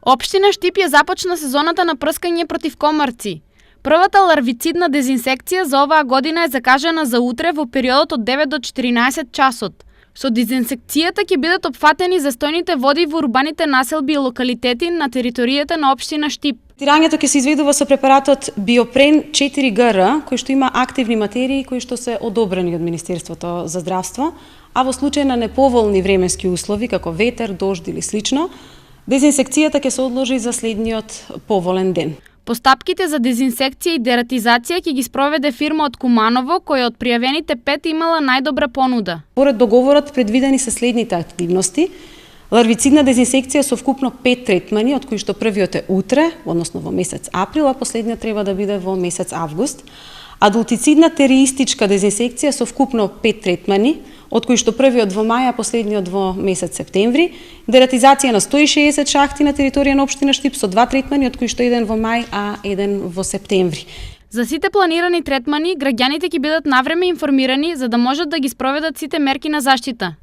Општина Штип ја започна сезоната на прскање против комарци. Првата ларвицидна дезинсекција за оваа година е закажана за утре во периодот од 9 до 14 часот. Со дезинсекцијата ќе бидат опфатени застојните води во урбаните населби и локалитети на територијата на општина Штип. Третирањето ќе се изведува со препаратот Биопрен 4GR, кој што има активни материи кои што се одобрени од Министерството за здравство, а во случај на неповолни временски услови како ветер, дожд или слично, дезинсекцијата ќе се одложи за следниот поволен ден. Постапките за дезинсекција и дератизација ќе ги спроведе фирма од Куманово, која од пријавените 5 имала најдобра понуда. Според договорот предвидени се следните активности: ларвицидна дезинсекција со вкупно 5 третмани, од кои што првиот е утре, односно во месец април, а последниот треба да биде во месец август. Адултицидна тереистичка дезинсекција со вкупно 5 третмани, од кои што првиот во мај, а последниот во месец септември. Дератизација на 160 шахти на територија на општина Штип со 2 третмани, од кои што еден во мај, а еден во септември. За сите планирани третмани, граѓаните ќе бидат навреме информирани за да можат да ги спроведат сите мерки на заштита.